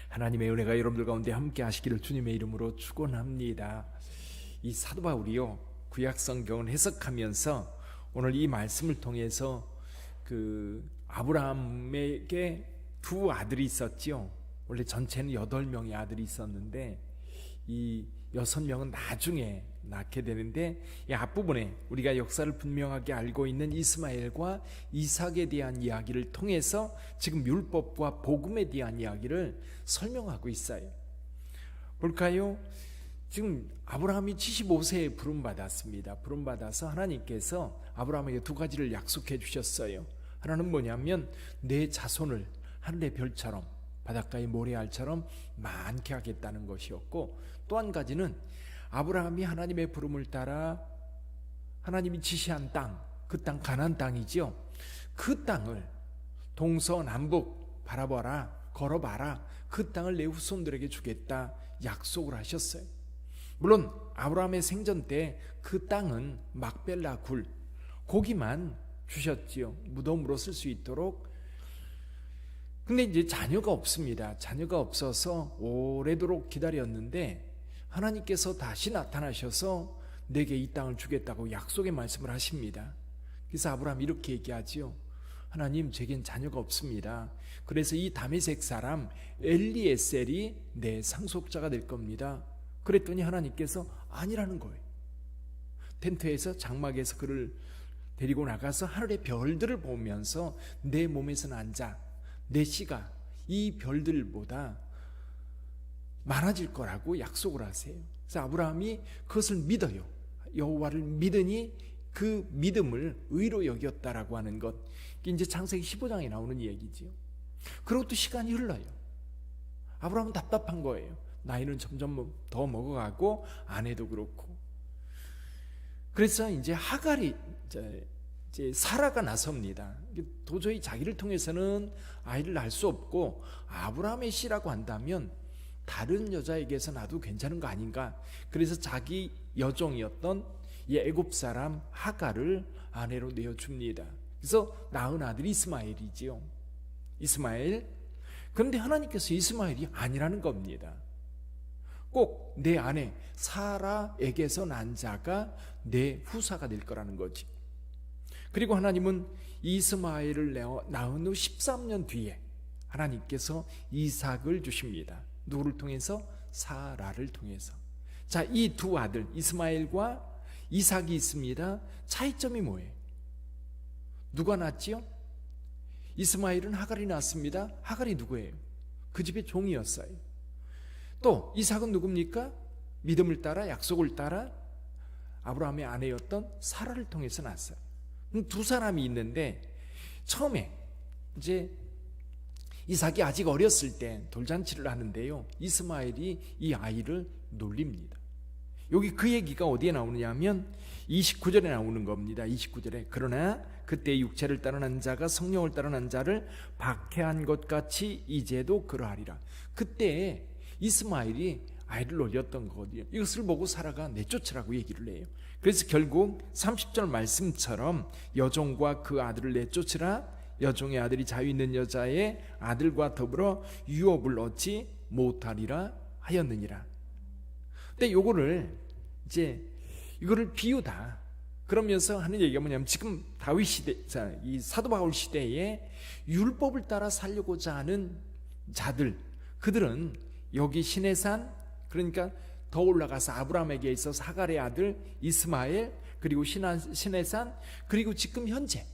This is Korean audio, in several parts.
하나님의 은혜가 여러분들 가운데 함께 하시기를 주님의 이름으로 축원합니다. 이 사도 바울이요, 구약 성경을 해석하면서 오늘 이 말씀을 통해서 아브라함에게 두 아들이 있었죠. 원래 전체는 8명의 아들이 있었는데 이 6명은 나중에 낳게 되는데, 이 앞부분에 우리가 역사를 분명하게 알고 있는 이스마엘과 이삭에 대한 이야기를 통해서 지금 율법과 복음에 대한 이야기를 설명하고 있어요. 볼까요? 지금 아브라함이 75세에 부름받았습니다. 부름받아서 하나님께서 아브라함에게 두 가지를 약속해 주셨어요. 하나는 뭐냐면 내 자손을 하늘의 별처럼 바닷가의 모래알처럼 많게 하겠다는 것이었고, 또 한 가지는 아브라함이 하나님의 부름을 따라 하나님이 지시한 땅, 그 땅 가나안 땅이죠. 그 땅을 동서남북 바라봐라, 걸어봐라, 그 땅을 내 후손들에게 주겠다 약속을 하셨어요. 물론 아브라함의 생전 때 그 땅은 막벨라 굴, 고기만 주셨지요. 무덤으로 쓸 수 있도록. 근데 이제 자녀가 없습니다. 자녀가 없어서 오래도록 기다렸는데 하나님께서 다시 나타나셔서 내게 이 땅을 주겠다고 약속의 말씀을 하십니다. 그래서 아브라함이 이렇게 얘기하지요. 하나님, 제겐 자녀가 없습니다. 그래서 이 다메섹 사람 엘리에셀이 내 상속자가 될 겁니다. 그랬더니 하나님께서 아니라는 거예요. 텐트에서 장막에서 그를 데리고 나가서 하늘의 별들을 보면서 내 몸에서 난 자, 내 씨가 이 별들보다 많아질 거라고 약속을 하세요. 그래서 아브라함이 그것을 믿어요. 여호와를 믿으니 그 믿음을 의로 여겼다라고 하는 것, 이제 창세기 15장에 나오는 얘기지요. 그리고 또 시간이 흘러요. 아브라함은 답답한 거예요. 나이는 점점 더 먹어가고 아내도 그렇고. 그래서 이제 하갈이 이제 사라가 나섭니다. 도저히 자기를 통해서는 아이를 낳을 수 없고 아브라함의 씨라고 한다면 다른 여자에게서 나도 괜찮은 거 아닌가. 그래서 자기 여종이었던 이 애굽 사람 하갈을 아내로 내어줍니다. 그래서 낳은 아들이 이스마엘이지요. 이스마엘. 그런데 하나님께서 이스마엘이 아니라는 겁니다. 꼭 내 아내 사라에게서 난 자가 내 후사가 될 거라는 거지. 그리고 하나님은 이스마엘을 낳은 후 13년 뒤에 하나님께서 이삭을 주십니다. 누구를 통해서? 사라를 통해서. 자, 이 두 아들 이스마엘과 이삭이 있습니다. 차이점이 뭐예요? 누가 낳았지요? 이스마엘은 하갈이 낳았습니다. 하갈이 누구예요? 그 집의 종이었어요. 또 이삭은 누굽니까? 믿음을 따라, 약속을 따라 아브라함의 아내였던 사라를 통해서 낳았어요. 두 사람이 있는데, 처음에 이제 이삭이 아직 어렸을 때 돌잔치를 하는데요, 이스마엘이 이 아이를 놀립니다. 여기 그 얘기가 어디에 나오느냐 하면 29절에 나오는 겁니다. 29절에 그러나 그때 육체를 따라 난 자가 성령을 따라 난 자를 박해한 것 같이 이제도 그러하리라. 그때 이스마엘이 아이를 놀렸던 거거든요. 이것을 보고 사라가 내쫓으라고 얘기를 해요. 그래서 결국 30절 말씀처럼 여종과 그 아들을 내쫓으라. 여종의 아들이 자유 있는 여자의 아들과 더불어 유업을 얻지 못하리라 하였느니라. 근데 요거를 이거를 비유다 그러면서 하는 얘기가 뭐냐면, 지금 다윗 시대, 이 사도 바울 시대에 율법을 따라 살려고자 하는 자들, 그들은 여기 시내산, 그러니까 더 올라가서 아브라함에게 있어서 하갈의 아들 이스마엘, 그리고 시내산, 그리고 지금 현재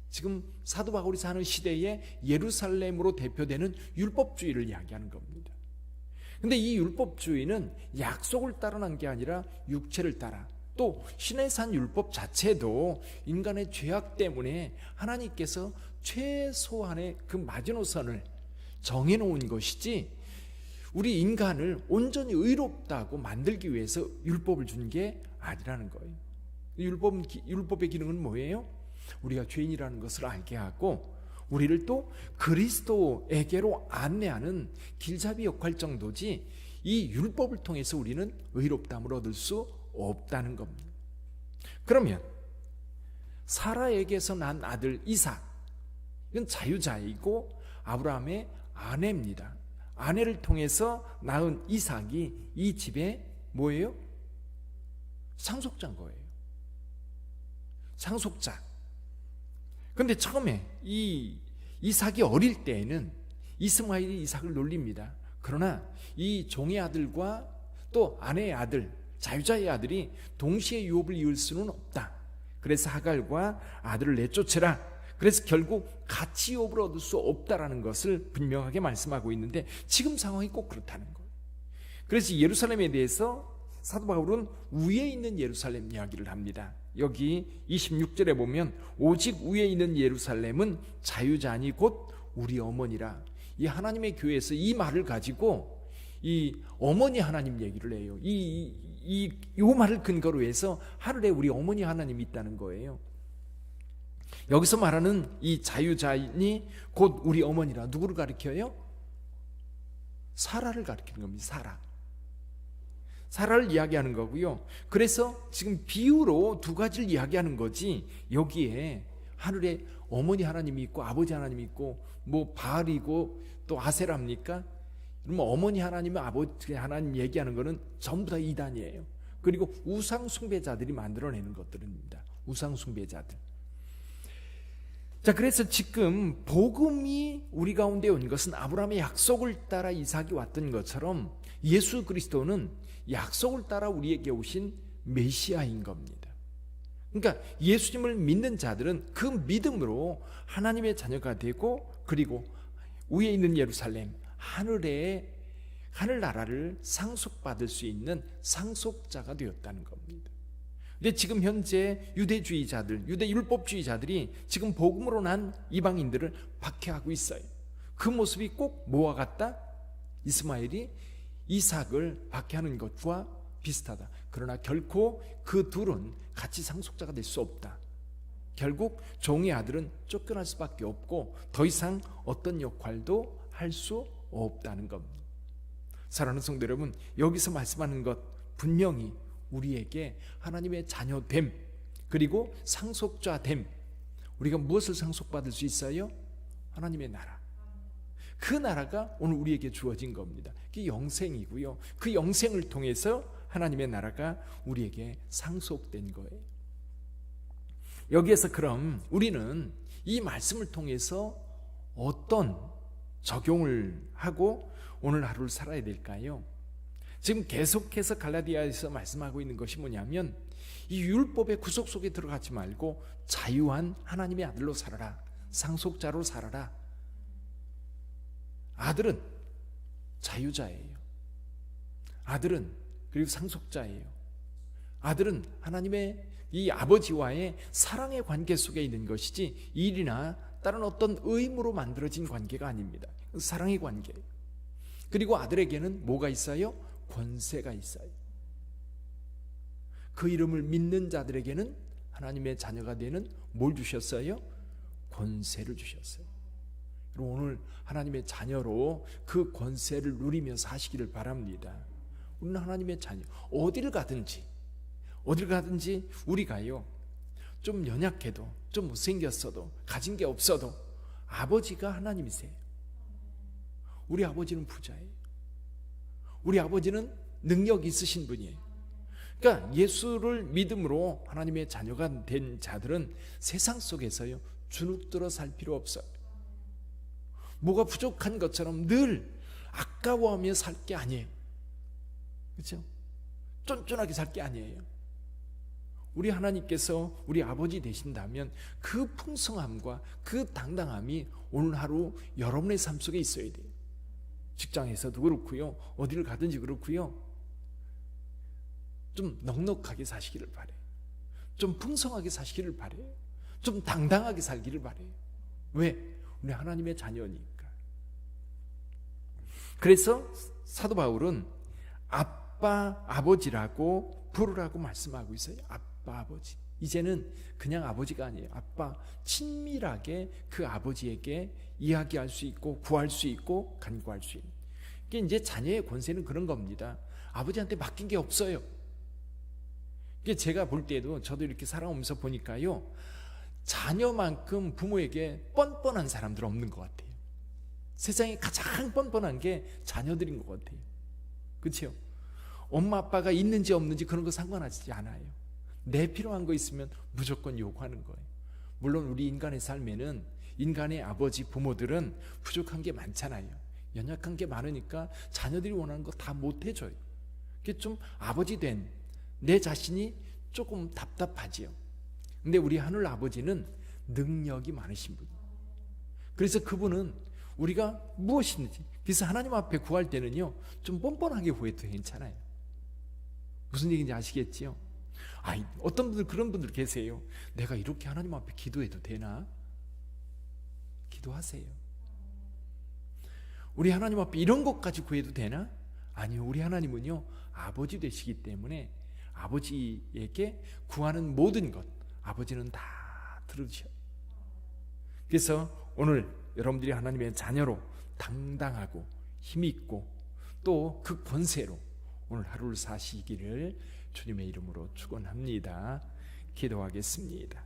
지금 사도 바울이 사는 시대에 예루살렘으로 대표되는 율법주의를 이야기하는 겁니다. 근데 이 율법주의는 약속을 따라 난 게 아니라 육체를 따라, 또 시내산 율법 자체도 인간의 죄악 때문에 하나님께서 최소한의 그 마지노선을 정해놓은 것이지, 우리 인간을 온전히 의롭다고 만들기 위해서 율법을 준 게 아니라는 거예요. 율법의 기능은 뭐예요? 우리가 죄인이라는 것을 알게 하고 우리를 또 그리스도에게로 안내하는 길잡이 역할 정도지, 이 율법을 통해서 우리는 의롭다함을 얻을 수 없다는 겁니다. 그러면 사라에게서 난 아들 이삭, 이건 자유자이고 아브라함의 아내입니다. 아내를 통해서 낳은 이삭이 이 집에 뭐예요? 상속자인 거예요. 상속자. 근데 처음에 이 이삭이 어릴 때에는 이스마엘이 이삭을 놀립니다. 그러나 이 종의 아들과 또 아내의 아들, 자유자의 아들이 동시에 유업을 이을 수는 없다. 그래서 하갈과 아들을 내쫓으라. 그래서 결국 같이 유업을 얻을 수 없다라는 것을 분명하게 말씀하고 있는데 지금 상황이 꼭 그렇다는 거예요. 그래서 예루살렘에 대해서 사도 바울은 위에 있는 예루살렘 이야기를 합니다. 여기 26절에 보면 오직 위에 있는 예루살렘은 자유자니 곧 우리 어머니라. 이 하나님의 교회에서 이 말을 가지고 이 어머니 하나님 얘기를 해요. 이 말을 근거로 해서 하늘에 우리 어머니 하나님이 있다는 거예요. 여기서 말하는 이 자유자니 곧 우리 어머니라. 누구를 가리켜요? 사라를 가리키는 겁니다. 사라를 이야기하는 거고요. 그래서 지금 비유로 두 가지를 이야기하는 거지, 여기에 하늘에 어머니 하나님이 있고 아버지 하나님이 있고 뭐 바알이고 또 아세라입니까? 그러면 어머니 하나님, 아버지 하나님 얘기하는 거는 전부 다 이단이에요. 그리고 우상 숭배자들이 만들어내는 것들입니다. 우상 숭배자들. 자, 그래서 지금 복음이 우리 가운데 온 것은 아브라함의 약속을 따라 이삭이 왔던 것처럼 예수 그리스도는 약속을 따라 우리에게 오신 메시아인 겁니다. 그러니까 예수님을 믿는 자들은 그 믿음으로 하나님의 자녀가 되고, 그리고 위에 있는 예루살렘, 하늘나라를 상속받을 수 있는 상속자가 되었다는 겁니다. 근데 지금 현재 유대주의자들, 유대율법주의자들이 지금 복음으로 난 이방인들을 박해하고 있어요. 그 모습이 꼭 뭐와 같다? 이스마엘이 이삭을 박해하는 것과 비슷하다. 그러나 결코 그 둘은 같이 상속자가 될 수 없다. 결국 종의 아들은 쫓겨날 수밖에 없고 더 이상 어떤 역할도 할 수 없다는 겁니다. 사랑하는 성도 여러분, 여기서 말씀하는 것 분명히 우리에게 하나님의 자녀됨, 그리고 상속자됨, 우리가 무엇을 상속받을 수 있어요? 하나님의 나라. 그 나라가 오늘 우리에게 주어진 겁니다. 그게 영생이고요. 그 영생을 통해서 하나님의 나라가 우리에게 상속된 거예요. 여기에서 그럼 우리는 이 말씀을 통해서 어떤 적용을 하고 오늘 하루를 살아야 될까요? 지금 계속해서 갈라디아에서 말씀하고 있는 것이 뭐냐면, 이 율법의 구속 속에 들어가지 말고 자유한 하나님의 아들로 살아라. 상속자로 살아라. 아들은 자유자예요. 아들은 그리고 상속자예요. 아들은 하나님의 이 아버지와의 사랑의 관계 속에 있는 것이지 일이나 다른 어떤 의무로 만들어진 관계가 아닙니다. 사랑의 관계. 그리고 아들에게는 뭐가 있어요? 권세가 있어요. 그 이름을 믿는 자들에게는 하나님의 자녀가 되는 뭘 주셨어요? 권세를 주셨어요. 오늘 하나님의 자녀로 그 권세를 누리며 사시기를 바랍니다. 우리는 하나님의 자녀. 어디를 가든지 우리가요, 좀 연약해도, 좀 못생겼어도, 가진 게 없어도 아버지가 하나님이세요. 우리 아버지는 부자예요. 우리 아버지는 능력 있으신 분이에요. 그러니까 예수를 믿음으로 하나님의 자녀가 된 자들은 세상 속에서요, 주눅들어 살 필요 없어요. 뭐가 부족한 것처럼 늘 아까워하며 살 게 아니에요. 그렇죠? 쫀쫀하게 살 게 아니에요. 우리 하나님께서 우리 아버지 되신다면 그 풍성함과 그 당당함이 오늘 하루 여러분의 삶 속에 있어야 돼요. 직장에서도 그렇고요, 어디를 가든지 그렇고요, 좀 넉넉하게 사시기를 바래요. 좀 풍성하게 사시기를 바래요. 좀 당당하게 살기를 바래요. 왜? 우리 하나님의 자녀니까. 그래서 사도 바울은 아빠, 아버지라고 부르라고 말씀하고 있어요. 아빠, 아버지. 이제는 그냥 아버지가 아니에요. 아빠, 친밀하게 그 아버지에게 이야기할 수 있고 구할 수 있고 간구할 수 있는. 이게 이제 자녀의 권세는 그런 겁니다. 아버지한테 맡긴 게 없어요. 이게 제가 볼 때도, 저도 이렇게 살아오면서 보니까요, 자녀만큼 부모에게 뻔뻔한 사람들 없는 것 같아요. 세상에 가장 뻔뻔한 게 자녀들인 것 같아요. 그렇죠? 엄마 아빠가 있는지 없는지 그런 거 상관하지 않아요. 내 필요한 거 있으면 무조건 요구하는 거예요. 물론 우리 인간의 삶에는 인간의 아버지 부모들은 부족한 게 많잖아요. 연약한 게 많으니까 자녀들이 원하는 거 다 못 해줘요. 그게 좀 아버지 된 내 자신이 조금 답답하지요. 근데 우리 하늘 아버지는 능력이 많으신 분이에요. 그래서 그분은 우리가 무엇이든지, 그래서 하나님 앞에 구할 때는요 좀 뻔뻔하게 구해도 괜찮아요. 무슨 얘기인지 아시겠지요? 어떤 분들, 그런 분들 계세요. 내가 이렇게 하나님 앞에 기도해도 되나? 기도하세요. 우리 하나님 앞에 이런 것까지 구해도 되나? 아니요. 우리 하나님은요 아버지 되시기 때문에 아버지에게 구하는 모든 것 아버지는 다 들으셔요. 그래서 오늘 여러분들이 하나님의 자녀로 당당하고 힘있고 또 그 권세로 오늘 하루를 사시기를 주님의 이름으로 축원합니다. 기도하겠습니다.